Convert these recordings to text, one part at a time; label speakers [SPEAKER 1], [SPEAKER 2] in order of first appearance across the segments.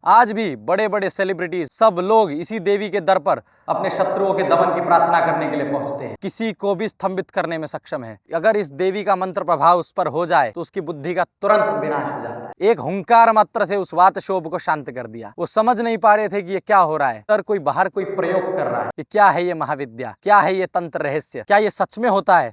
[SPEAKER 1] आज भी बड़े बड़े सेलिब्रिटीज सब लोग इसी देवी के दर पर अपने शत्रुओं के दमन की प्रार्थना करने के लिए पहुंचते हैं। किसी को भी स्तंभित करने में सक्षम है। अगर इस देवी का मंत्र प्रभाव उस पर हो जाए तो उसकी बुद्धि का तुरंत विनाश हो जाता है। एक हुंकार मात्र से उस वात शोभ को शांत कर दिया। वो समझ नहीं पा रहे थे कि ये क्या हो रहा है। सर कोई बाहर कोई प्रयोग कर रहा है कि क्या है ये महाविद्या, क्या है ये तंत्र रहस्य, क्या ये सच में होता है।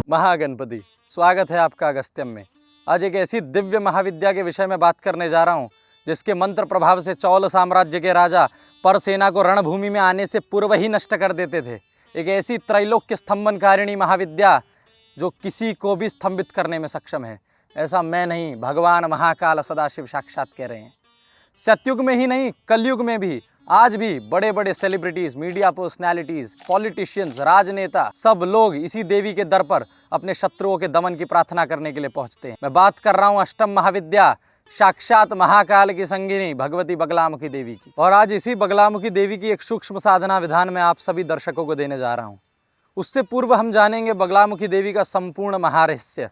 [SPEAKER 1] महागणपति, स्वागत है आपका अगस्त्यम में। आज एक ऐसी दिव्य महाविद्या के विषय में बात करने जा रहा हूँ जिसके मंत्र प्रभाव से चौल साम्राज्य के राजा परसेना को रणभूमि में आने से पूर्व ही नष्ट कर देते थे। एक ऐसी त्रैलोक्य स्तंभनकारिणी महाविद्या जो किसी को भी स्तंभित करने में सक्षम है। ऐसा मैं नहीं, भगवान महाकाल सदाशिव साक्षात कह रहे हैं। सतयुग में ही नहीं, कलयुग में भी आज भी बड़े बड़े सेलिब्रिटीज, मीडिया पर्सनैलिटीज, पॉलिटिशियंस, राजनेता सब लोग इसी देवी के दर पर अपने शत्रुओं के दमन की प्रार्थना करने के लिए पहुंचते हैं। मैं बात कर रहा हूं अष्टम महाविद्या, साक्षात महाकाल की संगिनी भगवती बगलामुखी देवी की। और आज इसी बगलामुखी देवी की एक सूक्ष्म साधना विधान में आप सभी दर्शकों को देने जा रहा हूं। उससे पूर्व हम जानेंगे बगलामुखी देवी का संपूर्ण महारहस्य।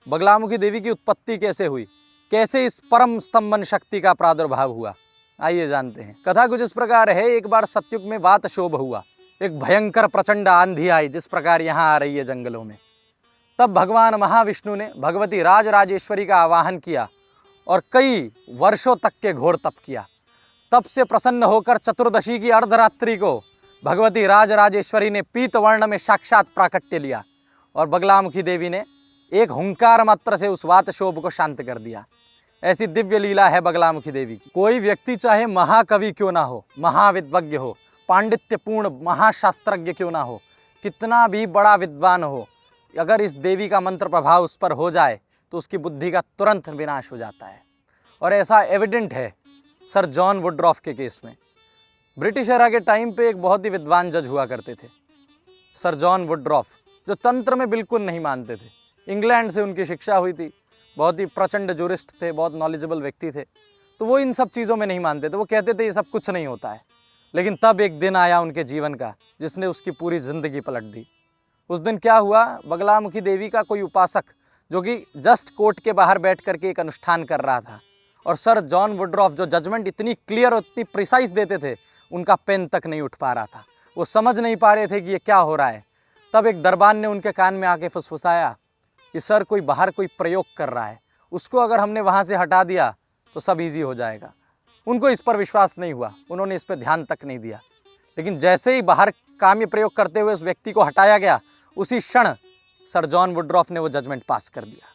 [SPEAKER 1] बगलामुखी देवी की उत्पत्ति कैसे हुई, कैसे इस परम स्तंभन शक्ति का प्रादुर्भाव हुआ, आइए जानते हैं। कथा कुछ इस प्रकार है। एक बार सतयुग में वात शोभ हुआ। एक भयंकर प्रचंड आंधी आई जिस प्रकार यहाँ आ रही है जंगलों में। तब भगवान महाविष्णु ने भगवती राजराजेश्वरी का आवाहन किया और कई वर्षों तक के घोर तप किया। तप से प्रसन्न होकर चतुर्दशी की अर्धरात्रि को भगवती राजराजेश्वरी ने पीत वर्ण में साक्षात प्राकट्य लिया और बगलामुखी देवी ने एक हुंकार मात्र से उस वात शोभ को शांत कर दिया। ऐसी दिव्य लीला है बगलामुखी देवी की। कोई व्यक्ति चाहे महाकवि क्यों ना हो, महाविद्वज्ञ हो, पांडित्यपूर्ण महाशास्त्रज्ञ क्यों ना हो, कितना भी बड़ा विद्वान हो, अगर इस देवी का मंत्र प्रभाव उस पर हो जाए तो उसकी बुद्धि का तुरंत विनाश हो जाता है। और ऐसा एविडेंट है सर जॉन वुडरॉफ के केस में। ब्रिटिश एरा के टाइम पे एक बहुत ही विद्वान जज हुआ करते थे, सर जॉन वुडरॉफ, जो तंत्र में बिल्कुल नहीं मानते थे। इंग्लैंड से उनकी शिक्षा हुई थी, बहुत ही प्रचंड जूरिस्ट थे, बहुत नॉलेजेबल व्यक्ति थे। तो वो इन सब चीज़ों में नहीं मानते थे। वो कहते थे ये सब कुछ नहीं होता है। लेकिन तब एक दिन आया उनके जीवन का जिसने उसकी पूरी ज़िंदगी पलट दी। उस दिन क्या हुआ, बगलामुखी देवी का कोई उपासक जो कि जस्ट कोर्ट के बाहर बैठ करके एक अनुष्ठान कर रहा था, और सर जॉन वुडरॉफ जो जजमेंट इतनी क्लियर और इतनी प्रिसाइज देते थे, उनका पेन तक नहीं उठ पा रहा था। वो समझ नहीं पा रहे थे कि ये क्या हो रहा है। तब एक दरबान ने उनके कान में आके फुसफुसाया कि सर कोई बाहर कोई प्रयोग कर रहा है, उसको अगर हमने वहाँ से हटा दिया तो सब इजी हो जाएगा। उनको इस पर विश्वास नहीं हुआ, उन्होंने इस पर ध्यान तक नहीं दिया। लेकिन जैसे ही बाहर काम्य प्रयोग करते हुए उस व्यक्ति को हटाया गया, उसी क्षण सर जॉन वुडरॉफ ने वो जजमेंट पास कर दिया।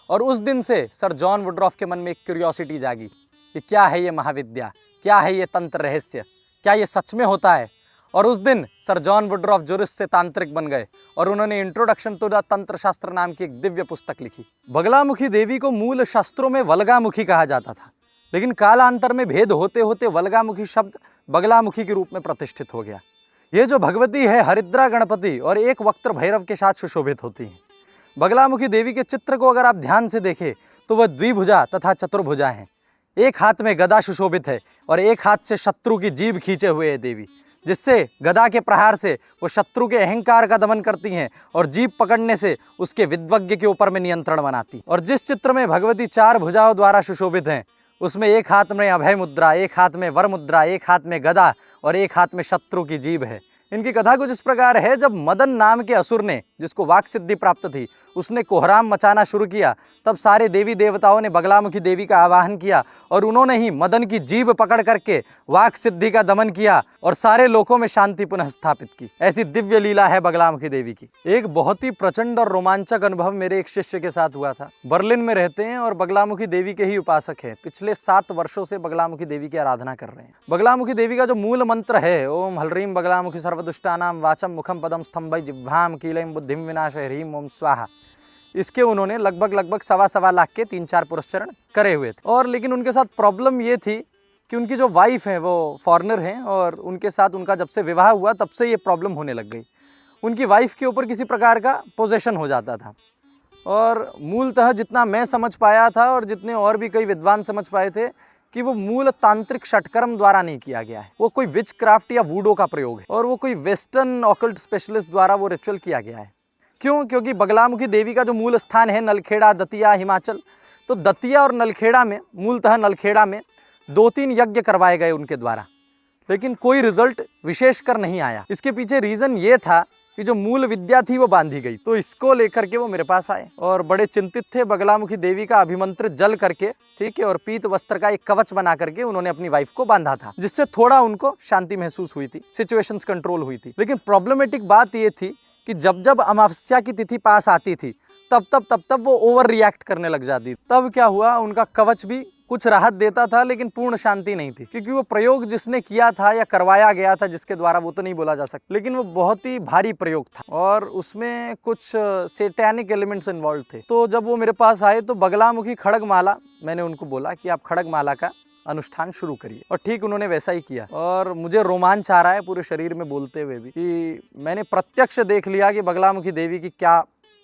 [SPEAKER 1] और उस दिन से सर जॉन वुडरॉफ के मन में एक क्यूरियोसिटी जागी कि क्या है ये महाविद्या, क्या है ये तंत्र रहस्य, क्या ये सच में होता है। और उस दिन सर जॉन वुडरॉफ जुरिस्ट से तांत्रिक बन गए और उन्होंने इंट्रोडक्शन टू द तंत्र शास्त्र नाम की एक दिव्य पुस्तक लिखी। बगलामुखी देवी को मूल शास्त्रों में वल्गामुखी कहा जाता था, लेकिन कालांतर में भेद होते होते वल्गामुखी शब्द बगलामुखी के रूप में प्रतिष्ठित हो गया। ये जो भगवती है हरिद्रा गणपति और एक वक्त्र भैरव के साथ सुशोभित होती हैं। बगलामुखी देवी के चित्र को अगर आप ध्यान से देखें तो वह द्विभुजा तथा चतुर्भुजा हैं। एक हाथ में गदा सुशोभित है और एक हाथ से शत्रु की जीभ खींचे हुए है देवी, जिससे गदा के प्रहार से वो शत्रु के अहंकार का दमन करती हैं और जीभ पकड़ने से उसके विद्वज्ञ के ऊपर में नियंत्रण बनाती। और जिस चित्र में भगवती 4 भुजाओं द्वारा सुशोभित हैं, उसमें एक हाथ में अभय मुद्रा, एक हाथ में वर मुद्रा, एक हाथ में गदा और एक हाथ में शत्रु की जीभ है। इनकी कथा कुछ इस प्रकार है। जब मदन नाम के असुर ने, जिसको वाक सिद्धि प्राप्त थी, उसने कोहराम मचाना शुरू किया, तब सारे देवी देवताओं ने बगलामुखी देवी का आवाहन किया और उन्होंने ही मदन की जीभ पकड़ करके वाक सिद्धि का दमन किया और सारे लोकों में शांति पुनः स्थापित की। ऐसी दिव्य लीला है बगलामुखी देवी की। एक बहुत ही प्रचंड और रोमांचक अनुभव मेरे एक शिष्य के साथ हुआ था। बर्लिन में रहते हैं और बगलामुखी देवी के ही उपासक है। पिछले 7 वर्षों से बगलामुखी देवी की आराधना कर रहे हैं। बगलामुखी देवी का जो मूल मंत्र है, ओम हलरीम बगलामुखी सर्वदुष्टानाम वाचम मुखम पदम स्तंभै जिह्वाम कीलैम बुद्धिम विनाशय ह्रीम ओम स्वाहा, इसके उन्होंने लगभग 1.25 लाख के 3-4 पुरस्चरण करे हुए थे। और लेकिन उनके साथ प्रॉब्लम ये थी कि उनकी जो वाइफ है वो फॉरेनर हैं और उनके साथ उनका जब से विवाह हुआ तब से ये प्रॉब्लम होने लग गई। उनकी वाइफ के ऊपर किसी प्रकार का पोजेशन हो जाता था। और मूलतः जितना मैं समझ पाया था और जितने और भी कई विद्वान समझ पाए थे कि वो मूल तांत्रिक षटकर्म द्वारा नहीं किया गया है, वो कोई विच क्राफ्ट या वूडो का प्रयोग है और वो कोई वेस्टर्न ऑकल्ट स्पेशलिस्ट द्वारा वो रिचुअल किया गया है। क्यों? क्योंकि बगलामुखी देवी का जो मूल स्थान है नलखेड़ा, दतिया, हिमाचल, तो दतिया और नलखेड़ा में, मूलतः नलखेड़ा में 2-3 यज्ञ करवाए गए उनके द्वारा, लेकिन कोई रिजल्ट विशेषकर नहीं आया। इसके पीछे रीज़न ये था कि जो मूल विद्या थी वो बांधी गई। तो इसको लेकर के वो मेरे पास आए और बड़े चिंतित थे। बगलामुखी देवी का अभिमंत्रित जल करके, ठीक है, और पीत वस्त्र का एक कवच बना करके उन्होंने अपनी वाइफ को बांधा था, जिससे थोड़ा उनको शांति महसूस हुई थी, सिचुएशंस कंट्रोल हुई थी। लेकिन प्रॉब्लमेटिक बात ये थी कि जब जब अमावस्या की तिथि पास आती थी तब वो ओवर रिएक्ट करने लग जाती। तब क्या हुआ, उनका कवच भी कुछ राहत देता था लेकिन पूर्ण शांति नहीं थी, क्योंकि वो प्रयोग जिसने किया था या करवाया गया था जिसके द्वारा, वो तो नहीं बोला जा सकता, लेकिन वो बहुत ही भारी प्रयोग था और उसमें कुछ सैटेनिक एलिमेंट्स इन्वॉल्व थे। तो जब वो मेरे पास आए तो बगलामुखी खड़गमाला, मैंने उनको बोला कि आप खड़गमाला का अनुष्ठान शुरू करिए, और ठीक उन्होंने वैसा ही किया। और मुझे रोमांच आ रहा है पूरे शरीर में बोलते हुए भी कि मैंने प्रत्यक्ष देख लिया कि बगलामुखी देवी की क्या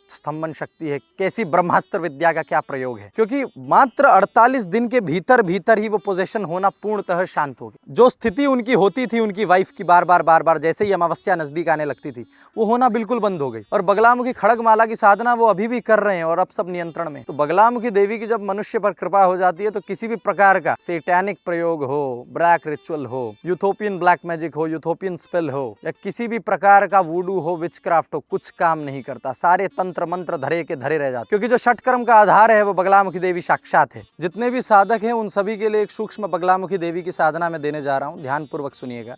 [SPEAKER 1] स्तंभन शक्ति है, कैसी ब्रह्मास्त्र विद्या का क्या प्रयोग है, क्योंकि मात्र 48 दिन के भीतर भीतर ही वो पोजेशन होना पूर्णतः शांत हो गई। जो स्थिति उनकी होती थी उनकी वाइफ की, बार बार जैसे ही अमावस्या नजदीक आने लगती थी, वो होना बिल्कुल बंद हो गई। और बगलामुखी खड़गमाला की साधना वो अभी भी कर रहे हैं और अब सब नियंत्रण में। तो बगलामुखी देवी की जब मनुष्य पर कृपा हो जाती है तो किसी भी प्रकार का सैटेनिक प्रयोग हो, ब्लैक रिचुअल हो, यूथोपियन ब्लैक मैजिक हो, यूथोपियन स्पेल हो, या किसी भी प्रकार का वूडू हो, विचक्राफ्ट हो, कुछ काम नहीं करता। सारे तंत्र मंत्र धरे के धरे रह जाते, क्योंकि जो षटकर्म का आधार है वो बगलामुखी देवी साक्षात है। जितने भी साधक हैं उन सभी के लिए एक सूक्ष्म बगलामुखी देवी की साधना में देने जा रहा हूँ, ध्यानपूर्वक सुनिएगा।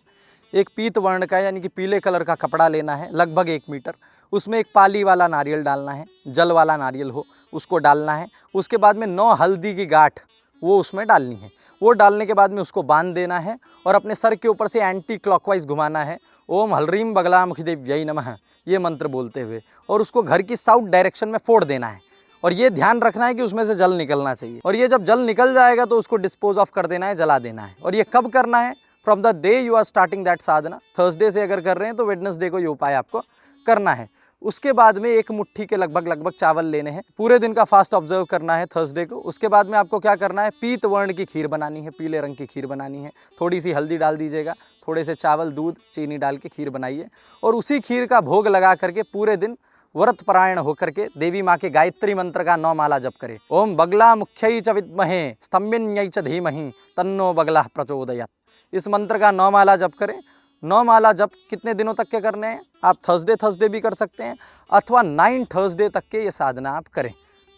[SPEAKER 1] एक पीत वर्ण का यानी कि पीले कलर का कपड़ा लेना है, लगभग 1 मीटर। उसमें एक पाली वाला नारियल डालना है, जल वाला नारियल हो उसको डालना है। उसके बाद में 9 हल्दी की गांठ वो उसमें डालनी है। वो डालने के बाद में उसको बांध देना है और अपने सर के ऊपर से एंटी क्लॉकवाइज घुमाना है, ओम हलरीम बगलामुखी देव्यै नमः, ये मंत्र बोलते हुए, और उसको घर की साउथ डायरेक्शन में फोड़ देना है। और ये ध्यान रखना है कि उसमें से जल निकलना चाहिए, और ये जब जल निकल जाएगा तो उसको डिस्पोज ऑफ कर देना है, जला देना है। और ये कब करना है? From the day you are starting that sadhana. Thursday से अगर कर रहे हैं तो वेडनेसडे को ये उपाय आपको करना है। उसके बाद में 1 मुट्ठी के लगभग चावल लेने हैं। पूरे दिन का फास्ट ऑब्जर्व करना है थर्सडे को। उसके बाद में आपको क्या करना है, पीत वर्ण की खीर बनानी है, पीले रंग की खीर बनानी है। थोड़ी सी हल्दी डाल दीजिएगा, थोड़े से चावल, दूध, चीनी डाल के खीर बनाइए, और उसी खीर का भोग लगा करके पूरे दिन व्रत परायण होकर के देवी माँ के गायत्री मंत्र का 9 माला जप करें। ओम बगला मुख्यै च विद्महे स्तम्भिन्यै च धीमहि तन्नो बगला प्रचोदयात्। इस मंत्र का 9 माला जप करें। 9 माला जप कितने दिनों तक के करने हैं? आप थर्सडे भी कर सकते हैं, अथवा 9 थर्सडे तक के ये साधना आप करें।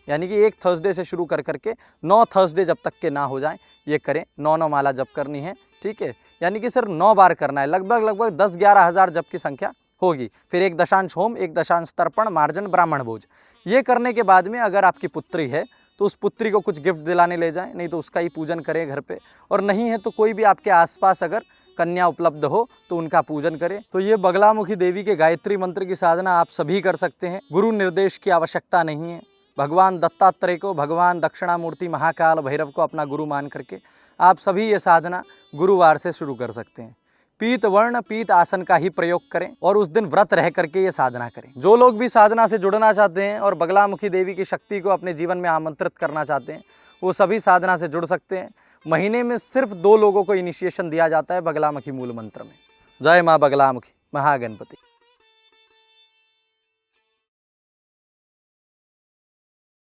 [SPEAKER 1] यानी कि 1 थर्सडे से शुरू कर करके 9 थर्सडे जब तक के ना हो जाएं ये करें। 9 माला जप करनी है, ठीक है। यानी कि सिर्फ 9 बार करना है। लगभग 10-11 हज़ार जप की संख्या होगी। फिर 1 दशांश होम, 1 दशांश तर्पण, मार्जन, ब्राह्मण भोज। ये करने के बाद में अगर आपकी पुत्री है तो उस पुत्री को कुछ गिफ्ट दिलाने ले जाएं, नहीं तो उसका ही पूजन करें घर पे, और नहीं है तो कोई भी आपके आसपास अगर कन्या उपलब्ध हो तो उनका पूजन करें। तो ये बगलामुखी देवी के गायत्री मंत्र की साधना आप सभी कर सकते हैं। गुरु निर्देश की आवश्यकता नहीं है। भगवान दत्तात्रेय को, भगवान दक्षिणामूर्ति महाकाल भैरव को अपना गुरु मान करके आप सभी ये साधना गुरुवार से शुरू कर सकते हैं। पीत वर्ण, पीत आसन का ही प्रयोग करें और उस दिन व्रत रह करके ये साधना करें। जो लोग भी साधना से जुड़ना चाहते हैं और बगलामुखी देवी की शक्ति को अपने जीवन में आमंत्रित करना चाहते हैं, वो सभी साधना से जुड़ सकते हैं। महीने में सिर्फ 2 लोगों को इनिशिएशन दिया जाता है बगलामुखी मूल मंत्र में। जय माँ बगलामुखी महागणपति।